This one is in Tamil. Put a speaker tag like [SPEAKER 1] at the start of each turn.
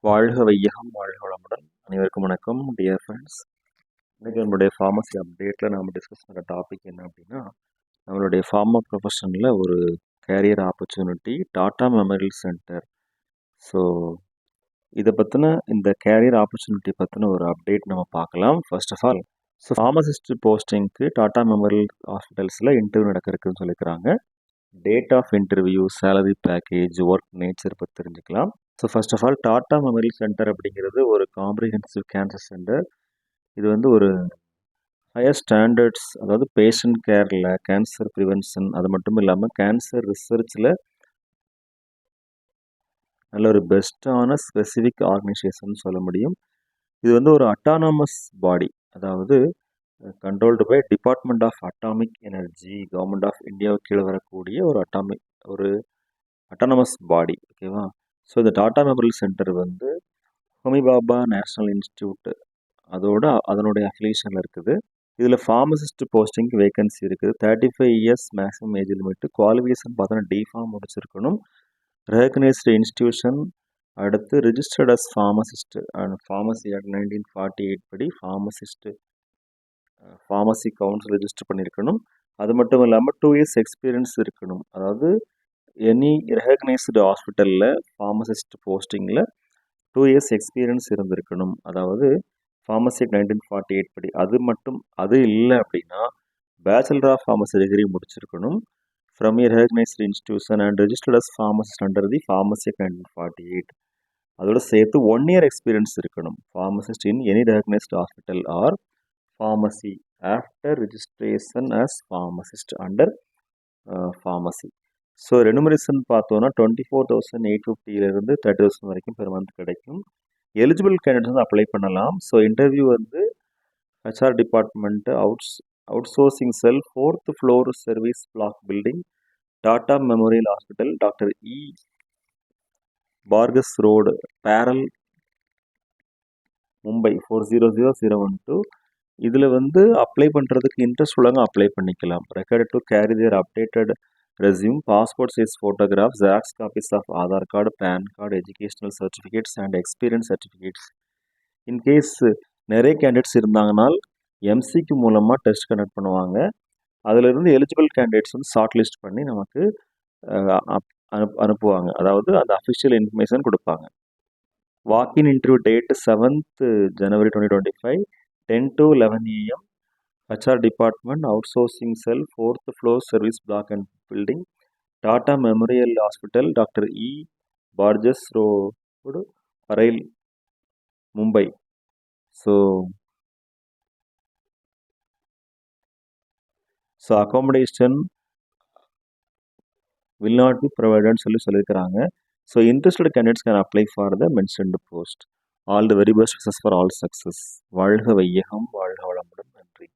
[SPEAKER 1] வாழ்க வையகம் வாழ்க வளமுடன். அனைவருக்கும் வணக்கம் டியர் ஃப்ரெண்ட்ஸ். இன்றைக்கி நம்மளுடைய ஃபார்மசி அப்டேட்டில் நம்ம டிஸ்கஸ் பண்ணுற டாபிக் என்ன அப்படின்னா, நம்மளுடைய ஃபார்மா ப்ரொஃபஷனில் ஒரு carrier opportunity Tata Memorial centre. So இதை பற்றின இந்த கேரியர் ஆப்பர்ச்சுனிட்டி பற்றின ஒரு அப்டேட் நம்ம பார்க்கலாம். First of all, so pharmacist போஸ்டிங்க்கு டாடா மெமோரியல் ஹாஸ்பிட்டல்ஸில் இன்டர்வியூ நடக்கிறதுக்குன்னு சொல்லிக்கிறாங்க. Date of interview, salary package, work nature பற்றி தெரிஞ்சுக்கலாம். So first of all, Tata Memorial Centre அப்படிங்கிறது ஒரு காம்ப்ரிஹென்சிவ் கேன்சர் சென்டர். இது வந்து ஒரு ஹையர் ஸ்டாண்டர்ட்ஸ், அதாவது பேஷண்ட் கேரில் கேன்சர் ப்ரிவென்ஷன், அது மட்டும் இல்லாமல் கேன்சர் ரிசர்ச்சில் நல்ல ஒரு பெஸ்ட்டான ஸ்பெசிஃபிக் ஆர்கனைசேஷன் சொல்ல முடியும். இது வந்து ஒரு அட்டானமஸ் பாடி, அதாவது controlled by department of atomic energy, government of இந்தியாவுக்கு கீழே வரக்கூடிய ஒரு அட்டானமஸ் பாடி. ஓகேவா? ஸோ இந்த டாடா மெமோரியல் சென்டர் வந்து ஹோமி பாபா நேஷ்னல் இன்ஸ்டியூட் அதனுடைய அஃபிலியேஷனில் இருக்குது. இதில் ஃபார்மசிஸ்ட் போஸ்டிங் வேகன்சி இருக்குது. 35 years maximum age limit. Qualification பார்த்தோன்னா டிஃபார்ம் முடிச்சிருக்கணும். Recognised institution. அடுத்து registered as pharmacist and pharmacy act 1948 படி ஃபார்மசி கவுன்சில் ரெஜிஸ்டர் பண்ணியிருக்கணும். அது மட்டும் இல்லாமல் 2 இயர்ஸ் எக்ஸ்பீரியன்ஸ் இருக்கணும். அதாவது எனி ரெகக்னைஸ்டு ஹாஸ்பிட்டலில் ஃபார்மசிஸ்ட் போஸ்டிங்கில் 2 இயர்ஸ் எக்ஸ்பீரியன்ஸ் இருந்திருக்கணும். அதாவது ஃபார்மசி 1948 படி. அது இல்லை அப்படின்னா பேச்சுலர் ஆஃப் ஃபார்மசி டிகிரி முடிச்சிருக்கணும் from a recognised institution and registered as pharmacist under the pharmacy 1948. அதோட சேர்த்து 1 இயர் எக்ஸ்பீரியன்ஸ் இருக்கணும். Pharmacist in any recognised hospital or pharmacy after registration as pharmacist under pharmacy. So remuneration பார்த்தோன்னா 24,850 30,000 வரைக்கும் பெர் மந்த் கிடைக்கும். எலிஜிபிள் கேண்டிடேட்ஸ் வந்து அப்ளை பண்ணலாம். ஸோ இன்டர்வியூ வந்து HR department, outsourcing cell, 4th floor service block building, Tata Memorial Hospital, doctor E Borges road, Parel, Mumbai 400012. இதில் வந்து அப்ளை பண்ணுறதுக்கு இன்ட்ரெஸ்ட் உள்ளவங்க அப்ளை பண்ணிக்கலாம். Required to carry their updated resume, passport size photographs, xerox copies of Aadhaar card, PAN card, educational certificates and experience certificates. In case நிறைய கேண்டிடேட்ஸ் இருந்தாங்கனால் எம்சிக்கு மூலமாக டெஸ்ட் கண்டக்ட் பண்ணுவாங்க. அதிலிருந்து எலிஜிபிள் கேண்டிடேட்ஸ் வந்து ஷார்ட் லிஸ்ட் பண்ணி நமக்கு அனுப்புவாங்க. அதாவது அந்த அஃபிஷியல் இன்ஃபர்மேஷன் கொடுப்பாங்க. Walk in interview date 7th January 2025, 10 to 11 AM. HR Department, Outsourcing Cell, 4th Floor Service Block and Building, Tata Memorial Hospital, Dr. E. Barges Road, Parail, Mumbai. So accommodation will not be provided சொல்லியிருக்கிறாங்க. So interested candidates can apply for the mentioned post. All the very best wishes for all success. வாழ்க வையகம் வாழ்க வளமுடன். நன்றி.